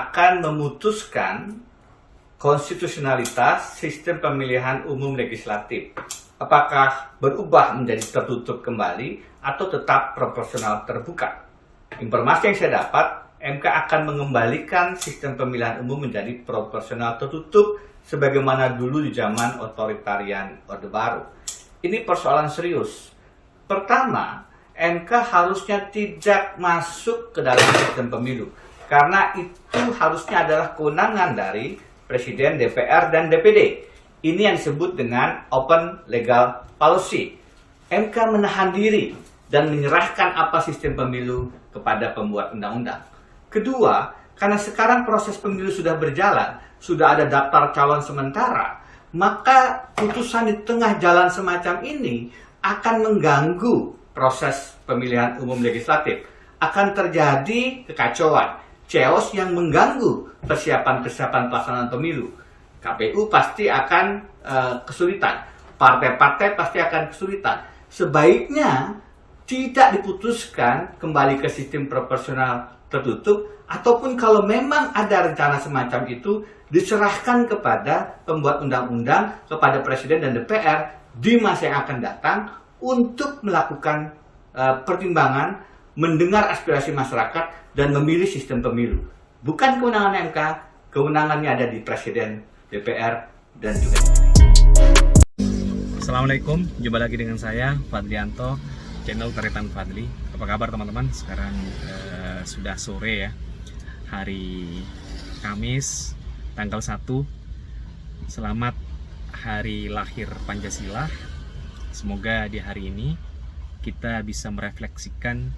akan memutuskan konstitusionalitas sistem pemilihan umum legislatif. Apakah berubah menjadi tertutup kembali atau tetap proporsional terbuka? Informasi yang saya dapat, MK akan mengembalikan sistem pemilihan umum menjadi proporsional tertutup sebagaimana dulu di zaman otoritarian Orde Baru. Ini persoalan serius. Pertama, MK harusnya tidak masuk ke dalam sistem pemilu karena itu harusnya adalah kewenangan dari Presiden, DPR, dan DPD. Ini yang disebut dengan open legal policy. MK menahan diri dan menyerahkan apa sistem pemilu kepada pembuat undang-undang. Kedua, karena sekarang proses pemilu sudah berjalan, sudah ada daftar calon sementara, maka putusan di tengah jalan semacam ini akan mengganggu proses pemilihan umum legislatif. Akan terjadi kekacauan, chaos yang mengganggu persiapan-persiapan pelaksanaan pemilu. KPU pasti akan kesulitan, partai-partai pasti akan kesulitan. Sebaiknya tidak diputuskan kembali ke sistem proporsional tertutup, ataupun kalau memang ada rencana semacam itu, diserahkan kepada pembuat undang-undang, kepada Presiden dan DPR di masa yang akan datang untuk melakukan pertimbangan, mendengar aspirasi masyarakat, dan memilih sistem pemilu. Bukan kewenangan MK, kewenangannya ada di Presiden, DPR, dan juga DPD. Assalamualaikum, jumpa lagi dengan saya Fadlianto, channel Taritan Fadli. Apa kabar teman-teman? Sekarang sudah sore ya, hari Kamis tanggal 1. Selamat hari lahir Pancasila. Semoga di hari ini kita bisa merefleksikan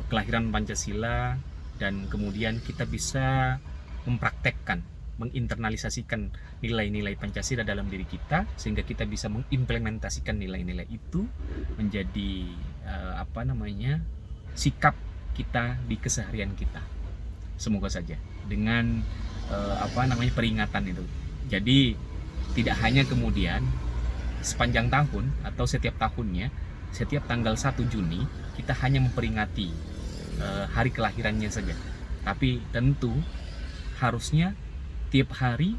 kelahiran Pancasila dan kemudian kita bisa mempraktekkan, menginternalisasikan nilai-nilai Pancasila dalam diri kita sehingga kita bisa mengimplementasikan nilai-nilai itu menjadi sikap kita di keseharian kita. Semoga saja dengan peringatan itu. Jadi tidak hanya kemudian sepanjang tahun atau setiap tahunnya, setiap tanggal 1 Juni kita hanya memperingati hari kelahirannya saja. Tapi tentu harusnya tiap hari,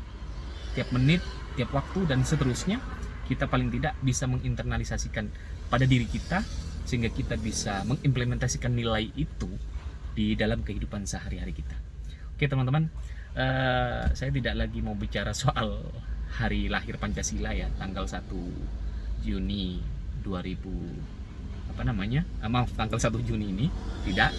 tiap menit, tiap waktu, dan seterusnya kita paling tidak bisa menginternalisasikan pada diri kita sehingga kita bisa mengimplementasikan nilai itu di dalam kehidupan sehari-hari kita. Oke teman-teman, saya tidak lagi mau bicara soal hari lahir Pancasila ya, tanggal 1 Juni 2000 tanggal 1 Juni ini tidak.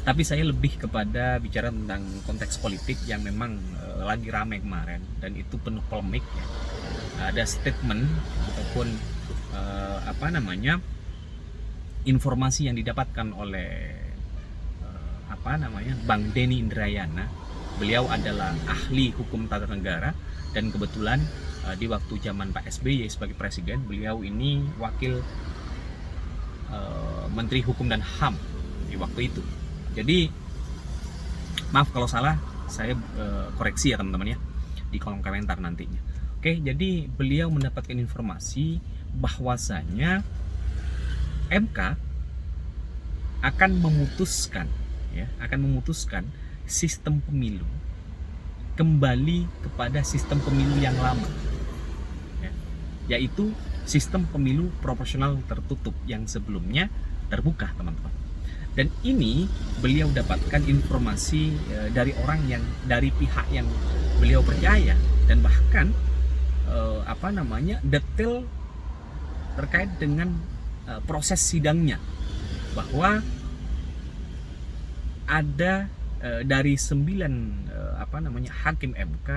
Tapi saya lebih kepada bicara tentang konteks politik yang memang lagi ramai kemarin dan itu penuh polemik ya. Ada statement ataupun informasi yang didapatkan oleh Bang Denny Indrayana. Beliau adalah ahli hukum tata negara dan kebetulan di waktu zaman Pak SBY sebagai presiden, beliau ini wakil Menteri Hukum dan HAM di waktu itu. Jadi maaf kalau salah, saya koreksi ya teman-teman ya di kolom komentar nantinya. Oke, jadi beliau mendapatkan informasi bahwasanya MK akan memutuskan sistem pemilu kembali kepada sistem pemilu yang lama, ya, yaitu sistem pemilu proporsional tertutup yang sebelumnya terbuka teman-teman. Dan ini beliau dapatkan informasi dari pihak yang beliau percaya dan bahkan detail terkait dengan proses sidangnya, bahwa ada dari 9 hakim MK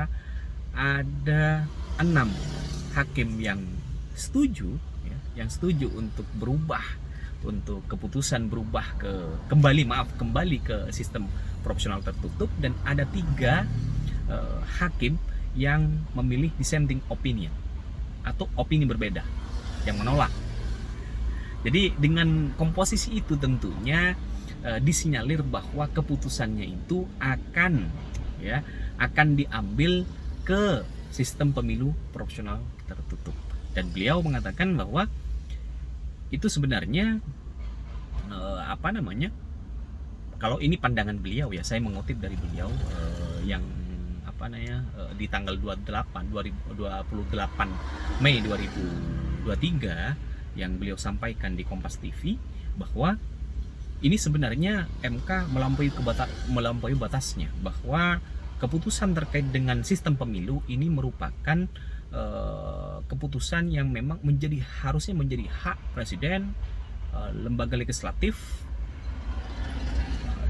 ada 6 hakim yang setuju untuk berubah, untuk keputusan berubah kembali ke sistem proporsional tertutup, dan ada 3 hakim yang memilih dissenting opinion atau opini berbeda, yang menolak. Jadi dengan komposisi itu tentunya disinyalir bahwa keputusannya itu akan diambil ke sistem pemilu proporsional tertutup. Dan beliau mengatakan bahwa itu sebenarnya kalau ini pandangan beliau ya, saya mengutip dari beliau yang di tanggal 28 Mei 2023 yang beliau sampaikan di Kompas TV, bahwa ini sebenarnya MK melampaui batasnya, bahwa keputusan terkait dengan sistem pemilu ini merupakan keputusan yang memang harusnya menjadi hak presiden, lembaga legislatif,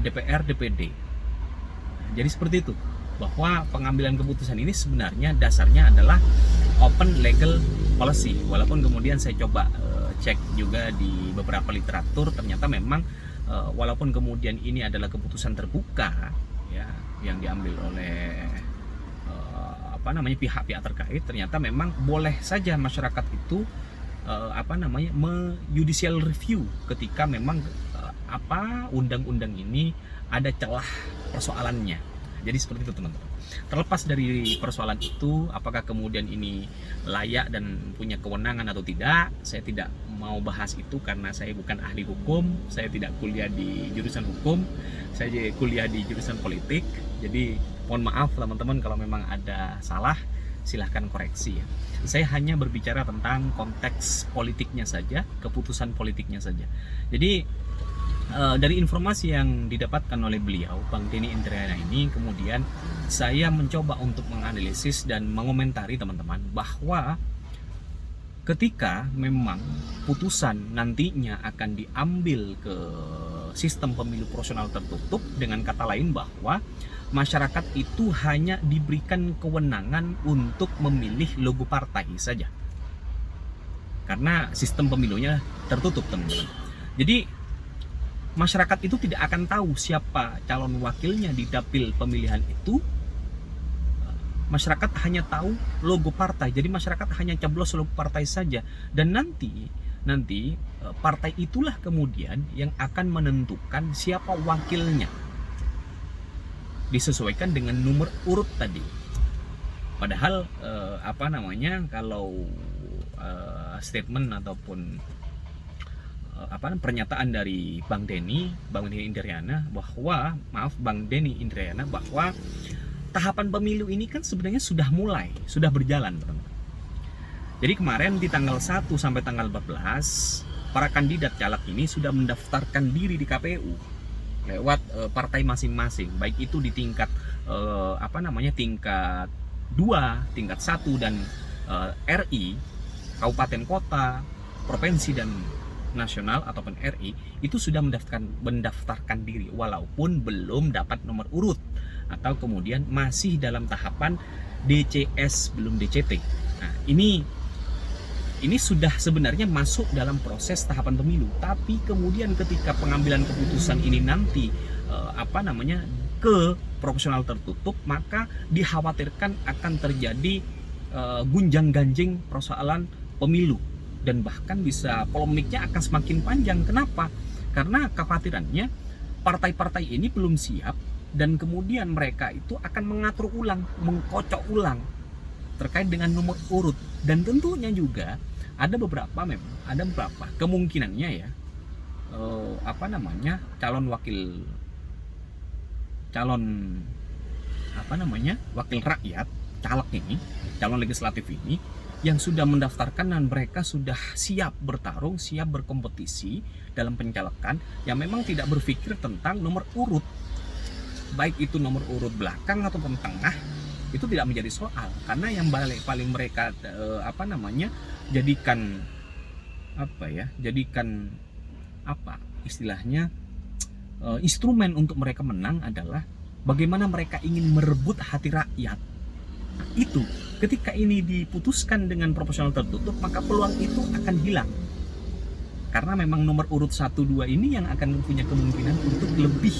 DPR, DPD. Jadi seperti itu, bahwa pengambilan keputusan ini sebenarnya dasarnya adalah open legal policy. Walaupun kemudian saya coba cek juga di beberapa literatur, ternyata memang walaupun kemudian ini adalah keputusan terbuka ya yang diambil oleh pihak-pihak terkait, ternyata memang boleh saja masyarakat itu judicial review ketika memang undang-undang ini ada celah persoalannya. Jadi seperti itu teman-teman. Terlepas dari persoalan itu, apakah kemudian ini layak dan punya kewenangan atau tidak, saya tidak mau bahas itu karena saya bukan ahli hukum, saya tidak kuliah di jurusan hukum, saya kuliah di jurusan politik. Jadi mohon maaf teman-teman kalau memang ada salah, silahkan koreksi ya. Saya hanya berbicara tentang konteks politiknya saja, keputusan politiknya saja. Jadi dari informasi yang didapatkan oleh beliau, Bang Denny Indrayana ini, kemudian saya mencoba untuk menganalisis dan mengomentari teman-teman, bahwa ketika memang putusan nantinya akan diambil ke sistem pemilu proporsional tertutup, dengan kata lain bahwa masyarakat itu hanya diberikan kewenangan untuk memilih logo partai saja, karena sistem pemilunya tertutup teman-teman. Jadi masyarakat itu tidak akan tahu siapa calon wakilnya di dapil pemilihan itu. Masyarakat hanya tahu logo partai. Jadi masyarakat hanya coblos logo partai saja. Dan nanti partai itulah kemudian yang akan menentukan siapa wakilnya, disesuaikan dengan nomor urut tadi. Padahal kalau statement ataupun pernyataan dari Bang Denny Indrayana bahwa tahapan pemilu ini kan sebenarnya sudah berjalan, teman-teman. Jadi kemarin di tanggal 1 sampai tanggal 14 para kandidat caleg ini sudah mendaftarkan diri di KPU lewat partai masing-masing, baik itu di tingkat tingkat 2, tingkat 1 dan RI, kabupaten kota, provinsi dan nasional ataupun RI, itu sudah mendaftarkan diri walaupun belum dapat nomor urut atau kemudian masih dalam tahapan DCS, belum DCT. Nah, ini sudah sebenarnya masuk dalam proses tahapan pemilu, tapi kemudian ketika pengambilan keputusan ini nanti ke proporsional tertutup, maka dikhawatirkan akan terjadi gunjang-ganjing persoalan pemilu. Dan bahkan bisa polemiknya akan semakin panjang. Kenapa? Karena kekhawatirannya partai-partai ini belum siap, dan kemudian mereka itu akan mengatur ulang, mengkocok ulang terkait dengan nomor urut. Dan tentunya juga ada beberapa kemungkinannya ya wakil rakyat, caleg ini, calon legislatif ini yang sudah mendaftarkan dan mereka sudah siap bertarung, siap berkompetisi dalam pencalekan, yang memang tidak berpikir tentang nomor urut, baik itu nomor urut belakang ataupun tengah, itu tidak menjadi soal. Karena yang paling mereka jadikan instrumen untuk mereka menang adalah bagaimana mereka ingin merebut hati rakyat. Itu ketika ini diputuskan dengan proporsional tertutup, maka peluang itu akan hilang, karena memang nomor urut 1, 2 ini yang akan punya kemungkinan untuk lebih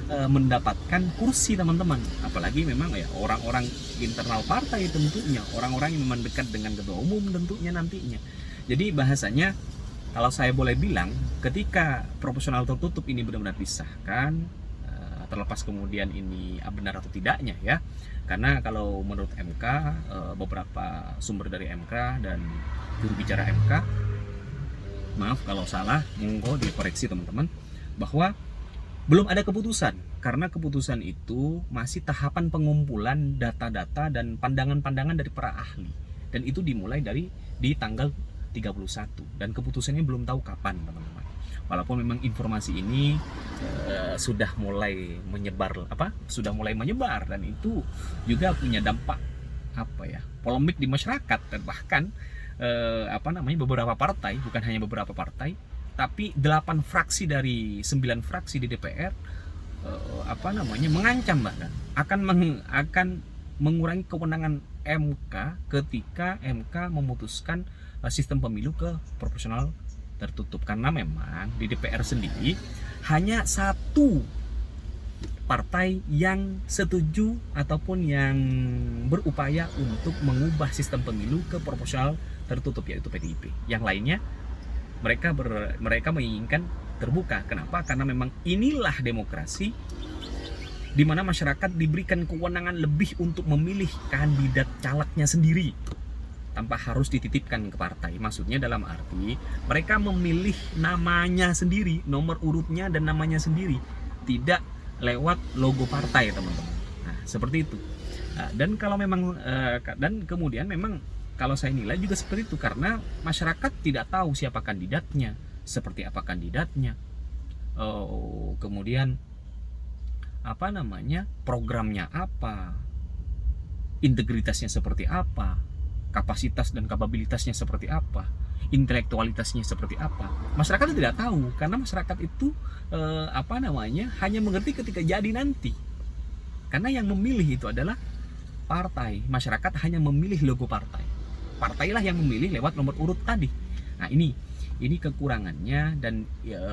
mendapatkan kursi, teman-teman. Apalagi memang ya orang-orang internal partai, tentunya orang-orang yang memang dekat dengan ketua umum tentunya nantinya. Jadi bahasanya, kalau saya boleh bilang, ketika proporsional tertutup ini benar-benar disahkan, terlepas kemudian ini benar atau tidaknya ya, karena kalau menurut MK, beberapa sumber dari MK dan juru bicara MK, maaf kalau salah, monggo dikoreksi teman-teman, bahwa Belum ada keputusan, karena keputusan itu masih tahapan pengumpulan data-data dan pandangan-pandangan dari para ahli. Dan itu dimulai di tanggal 31 dan keputusannya belum tahu kapan, teman-teman. Walaupun memang informasi ini sudah mulai menyebar dan itu juga punya dampak polemik di masyarakat, dan bahkan beberapa partai, bukan hanya beberapa partai, tapi 8 fraksi dari 9 fraksi di DPR mengancam bahkan akan mengurangi kewenangan MK ketika MK memutuskan sistem pemilu ke proporsional tertutup, karena memang di DPR sendiri hanya satu partai yang setuju ataupun yang berupaya untuk mengubah sistem pemilu ke proporsional tertutup, yaitu PDIP. Yang lainnya mereka menginginkan terbuka. Kenapa? Karena memang inilah demokrasi, di mana masyarakat diberikan kewenangan lebih untuk memilih kandidat calegnya sendiri tanpa harus dititipkan ke partai. Maksudnya dalam arti mereka memilih namanya sendiri, nomor urutnya dan namanya sendiri, tidak lewat logo partai, teman-teman. Nah, seperti itu. Dan kalau memang dan kemudian memang kalau saya nilai juga seperti itu, karena masyarakat tidak tahu siapa kandidatnya, seperti apa kandidatnya, kemudian programnya apa, integritasnya seperti apa, kapasitas dan kapabilitasnya seperti apa, intelektualitasnya seperti apa. Masyarakat tidak tahu, karena masyarakat itu hanya mengerti ketika jadi nanti. Karena yang memilih itu adalah partai. Masyarakat hanya memilih logo partai. Partailah yang memilih lewat nomor urut tadi. Nah, ini kekurangannya, dan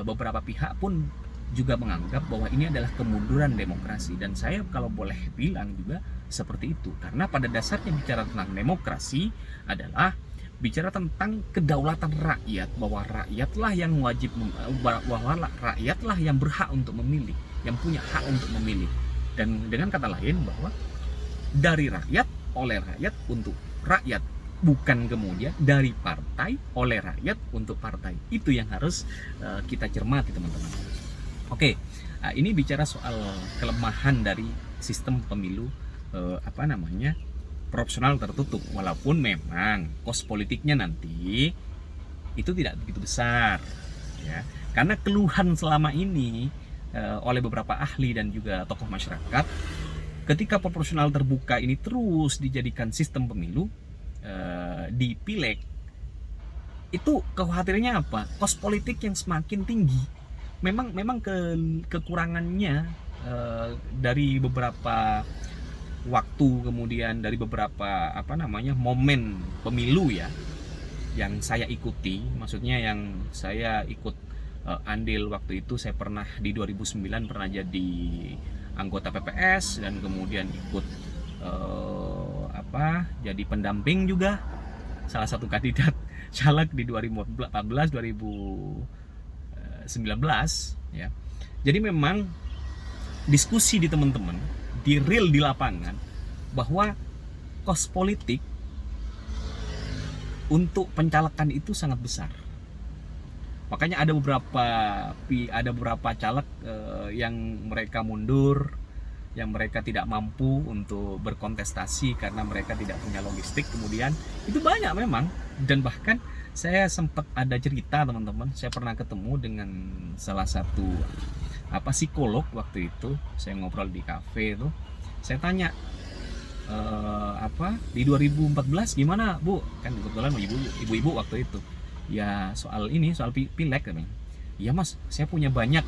beberapa pihak pun juga menganggap bahwa ini adalah kemunduran demokrasi, dan saya kalau boleh bilang juga seperti itu, karena pada dasarnya bicara tentang demokrasi adalah bicara tentang kedaulatan rakyat, bahwa rakyatlah yang wajib, bahwa rakyatlah yang berhak untuk memilih, yang punya hak untuk memilih, dan dengan kata lain bahwa dari rakyat, oleh rakyat, untuk rakyat, bukan kemudian dari partai, oleh rakyat, untuk partai. Itu yang harus kita cermati, teman-teman. Oke, ini bicara soal kelemahan dari sistem pemilu proporsional tertutup. Walaupun memang kos politiknya nanti itu tidak begitu besar, ya, karena keluhan selama ini oleh beberapa ahli dan juga tokoh masyarakat, ketika proporsional terbuka ini terus dijadikan sistem pemilu di pileg, itu kekhawatirannya apa? Kos politik yang semakin tinggi. Memang kekurangannya dari beberapa waktu, kemudian dari beberapa momen pemilu ya yang saya ikuti, maksudnya yang saya ikut andil waktu itu. Saya pernah di 2009 pernah jadi anggota PPS, dan kemudian ikut jadi pendamping juga salah satu kandidat caleg di 2014 2019 ya. Jadi memang diskusi di teman-teman, di real, di lapangan, bahwa kos politik untuk pencalekan itu sangat besar. Makanya ada beberapa caleg yang mereka mundur, yang mereka tidak mampu untuk berkontestasi karena mereka tidak punya logistik. Kemudian itu banyak memang, dan bahkan saya sempat ada cerita, teman-teman, saya pernah ketemu dengan salah satu psikolog waktu itu. Saya ngobrol di kafe itu, saya tanya di 2014 gimana, Bu? Kan kebetulan ibu-ibu waktu itu. Ya soal pileg, ya Mas, saya punya banyak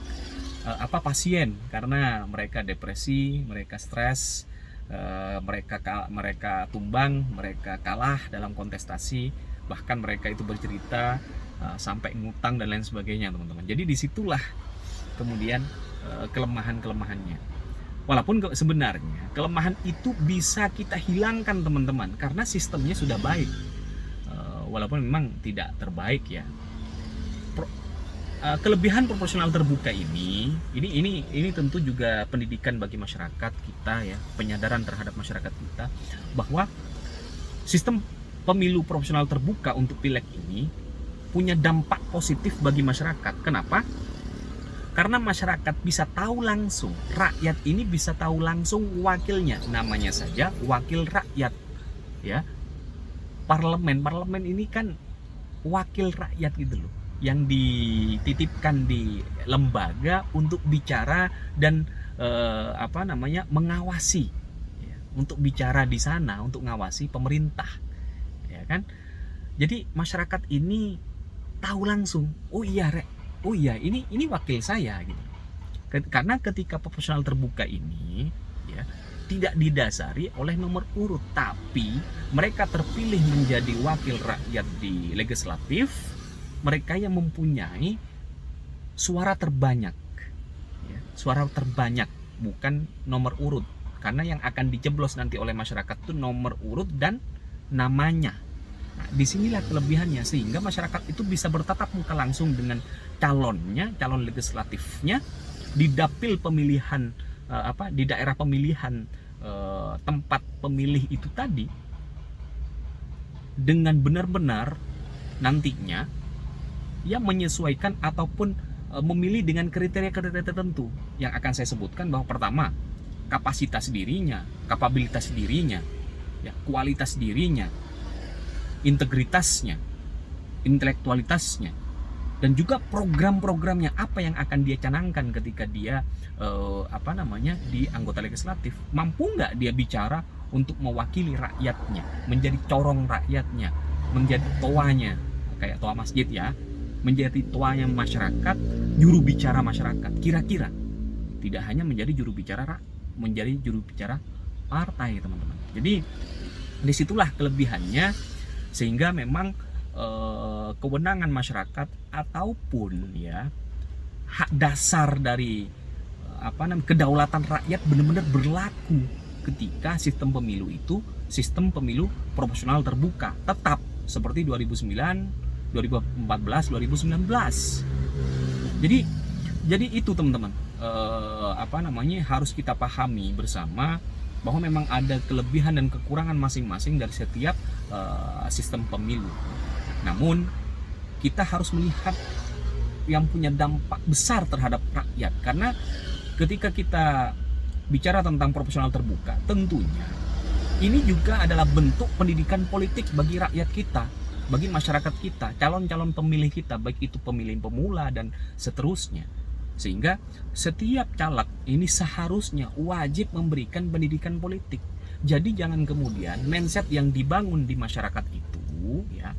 pasien, karena mereka depresi, mereka stres, mereka tumbang, mereka kalah dalam kontestasi, bahkan mereka itu bercerita sampai ngutang dan lain sebagainya, teman-teman. Jadi disitulah kemudian kelemahannya. Walaupun sebenarnya kelemahan itu bisa kita hilangkan, teman-teman, karena sistemnya sudah baik. Walaupun memang tidak terbaik ya. Kelebihan proporsional terbuka ini tentu juga pendidikan bagi masyarakat kita ya, penyadaran terhadap masyarakat kita bahwa sistem pemilu proporsional terbuka untuk pileg ini punya dampak positif bagi masyarakat. Kenapa? Karena masyarakat bisa tahu langsung, rakyat ini bisa tahu langsung wakilnya, namanya saja wakil rakyat, ya. Parlemen ini kan wakil rakyat gitu loh, yang dititipkan di lembaga untuk bicara dan mengawasi, ya, untuk bicara di sana, untuk ngawasi pemerintah, ya kan. Jadi masyarakat ini tahu langsung, oh iya ini wakil saya gitu. Karena ketika proporsional terbuka ini, ya, tidak didasari oleh nomor urut, tapi mereka terpilih menjadi wakil rakyat di legislatif, mereka yang mempunyai suara terbanyak, ya, suara terbanyak, bukan nomor urut, karena yang akan dicoblos nanti oleh masyarakat itu nomor urut dan namanya. Nah, disinilah kelebihannya, sehingga masyarakat itu bisa bertatap muka langsung dengan calonnya, calon legislatifnya di dapil pemilihan, di daerah pemilihan tempat pemilih itu tadi, dengan benar-benar nantinya ia menyesuaikan ataupun memilih dengan kriteria-kriteria tertentu yang akan saya sebutkan, bahwa pertama, kapasitas dirinya, kapabilitas dirinya, ya, kualitas dirinya, integritasnya, intelektualitasnya, dan juga program-programnya apa yang akan dia canangkan ketika dia di anggota legislatif. Mampu nggak dia bicara untuk mewakili rakyatnya, menjadi corong rakyatnya, menjadi toanya, kayak toa masjid ya, menjadi toanya masyarakat, juru bicara masyarakat. Kira-kira tidak hanya menjadi juru bicara partai, teman-teman. Jadi disitulah kelebihannya, sehingga memang kewenangan masyarakat ataupun, ya, hak dasar dari kedaulatan rakyat benar-benar berlaku ketika sistem pemilu itu sistem pemilu proporsional terbuka, tetap seperti 2009, 2014, 2019. Jadi itu teman-teman, harus kita pahami bersama bahwa memang ada kelebihan dan kekurangan masing-masing dari setiap sistem pemilu. Namun kita harus melihat yang punya dampak besar terhadap rakyat, karena ketika kita bicara tentang proporsional terbuka, tentunya ini juga adalah bentuk pendidikan politik bagi rakyat kita, bagi masyarakat kita, calon-calon pemilih kita, baik itu pemilih pemula dan seterusnya. Sehingga setiap caleg ini seharusnya wajib memberikan pendidikan politik. Jadi jangan kemudian mindset yang dibangun di masyarakat itu, ya,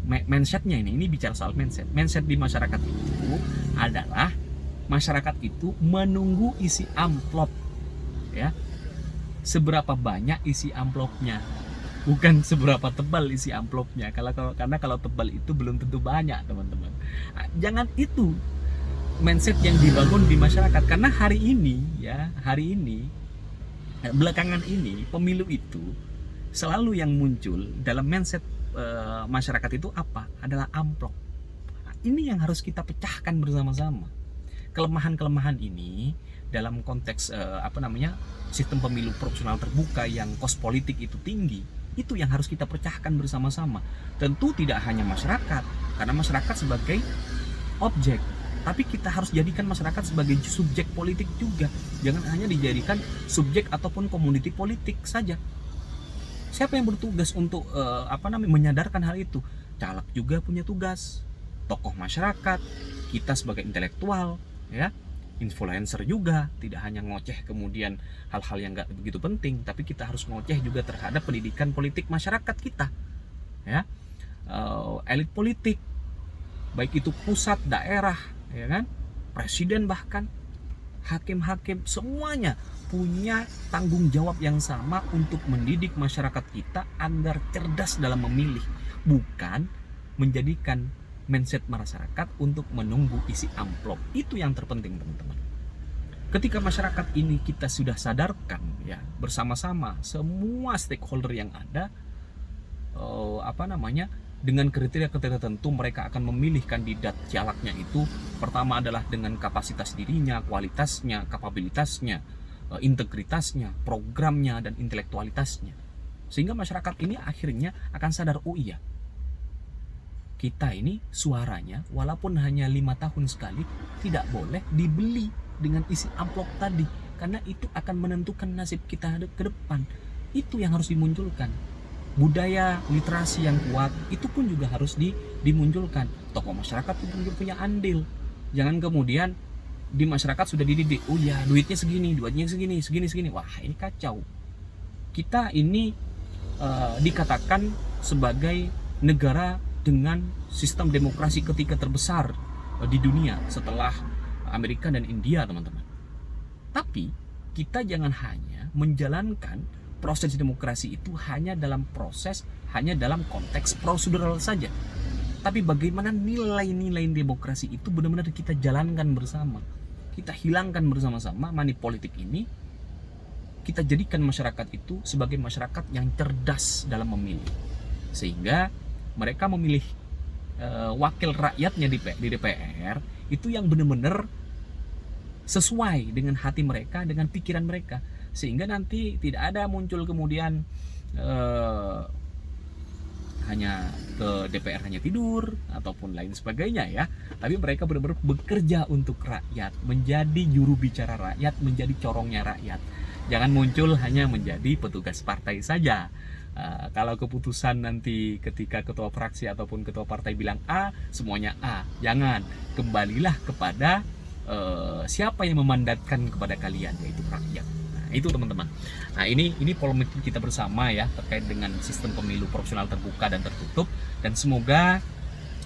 mindsetnya ini bicara soal mindset di masyarakat itu adalah masyarakat itu menunggu isi amplop, ya, seberapa banyak isi amplopnya, bukan seberapa tebal isi amplopnya. Karena kalau tebal itu belum tentu banyak, teman-teman. Jangan itu mindset yang dibangun di masyarakat, karena hari ini belakangan ini pemilu itu selalu yang muncul dalam mindset masyarakat itu adalah amplop. Ini yang harus kita pecahkan bersama-sama. Kelemahan-kelemahan ini dalam konteks sistem pemilu proporsional terbuka yang kos politik itu tinggi, itu yang harus kita pecahkan bersama-sama. Tentu tidak hanya masyarakat, karena masyarakat sebagai objek, tapi kita harus jadikan masyarakat sebagai subjek politik juga. Jangan hanya dijadikan subjek ataupun community politik saja. Siapa yang bertugas untuk menyadarkan hal itu? Caleg juga punya tugas, tokoh masyarakat, kita sebagai intelektual, ya, influencer juga, tidak hanya ngoceh kemudian hal-hal yang nggak begitu penting, tapi kita harus ngoceh juga terhadap pendidikan politik masyarakat kita, ya. Elit politik, baik itu pusat, daerah, ya kan, presiden, bahkan hakim-hakim, semuanya punya tanggung jawab yang sama untuk mendidik masyarakat kita agar cerdas dalam memilih, bukan menjadikan mindset masyarakat untuk menunggu isi amplop. Itu yang terpenting, teman-teman. Ketika masyarakat ini kita sudah sadarkan, ya, bersama-sama semua stakeholder yang ada, dengan kriteria-kriteria tertentu mereka akan memilih kandidat calegnya itu. Pertama adalah dengan kapasitas dirinya, kualitasnya, kapabilitasnya, integritasnya, programnya, dan intelektualitasnya. Sehingga masyarakat ini akhirnya akan sadar, oh iya, kita ini suaranya walaupun hanya 5 tahun sekali tidak boleh dibeli dengan isi amplop tadi, karena itu akan menentukan nasib kita ke depan. Itu yang harus dimunculkan. Budaya literasi yang kuat itu pun juga harus dimunculkan. Tokoh masyarakat itu juga punya andil. Jangan kemudian di masyarakat sudah dididik, oh ya duitnya segini, segini. Wah, ini kacau. Kita ini dikatakan sebagai negara dengan sistem demokrasi ketiga terbesar di dunia setelah Amerika dan India, teman-teman. Tapi kita jangan hanya menjalankan proses demokrasi itu hanya dalam konteks prosedural saja. Tapi bagaimana nilai-nilai demokrasi itu benar-benar kita jalankan bersama. Kita hilangkan bersama-sama money politik ini. Kita jadikan masyarakat itu sebagai masyarakat yang cerdas dalam memilih. Sehingga mereka memilih wakil rakyatnya di DPR itu yang benar-benar sesuai dengan hati mereka, dengan pikiran mereka. Sehingga nanti tidak ada muncul kemudian hanya ke DPR hanya tidur ataupun lain sebagainya ya. Tapi mereka benar-benar bekerja untuk rakyat, menjadi juru bicara rakyat, menjadi corongnya rakyat. Jangan muncul hanya menjadi petugas partai saja. Kalau keputusan nanti ketika ketua fraksi ataupun ketua partai bilang A, semuanya A. Jangan, kembalilah kepada siapa yang memandatkan kepada kalian, yaitu rakyat. Nah, itu teman-teman. Nah, ini polemik kita bersama ya terkait dengan sistem pemilu proporsional terbuka dan tertutup, dan semoga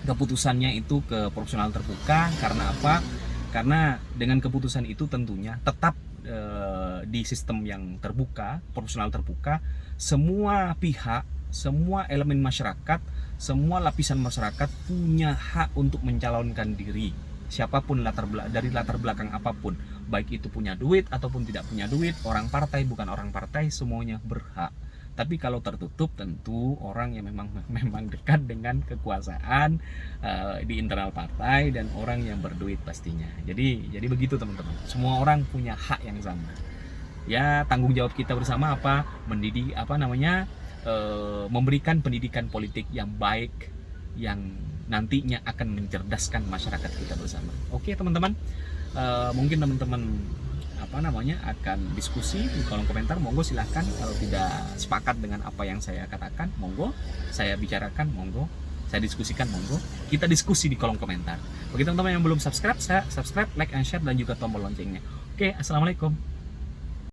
keputusannya itu ke proporsional terbuka. Karena apa? Karena dengan keputusan itu tentunya tetap di sistem yang terbuka, proporsional terbuka, semua pihak, semua elemen masyarakat, semua lapisan masyarakat punya hak untuk mencalonkan diri. Siapapun dari latar belakang apapun, baik itu punya duit ataupun tidak punya duit, orang partai bukan orang partai, semuanya berhak. Tapi kalau tertutup tentu orang yang memang dekat dengan kekuasaan di internal partai dan orang yang berduit pastinya. Jadi begitu teman-teman. Semua orang punya hak yang sama. Ya, tanggung jawab kita bersama apa? Memberikan pendidikan politik yang baik, yang nantinya akan mencerdaskan masyarakat kita bersama. Oke teman-teman, mungkin teman-teman akan diskusi di kolom komentar. Monggo silahkan, kalau tidak sepakat dengan apa yang saya katakan, monggo saya bicarakan, monggo saya diskusikan, monggo kita diskusi di kolom komentar. Bagi teman-teman yang belum subscribe, saya subscribe, like and share, dan juga tombol loncengnya. Oke, assalamualaikum.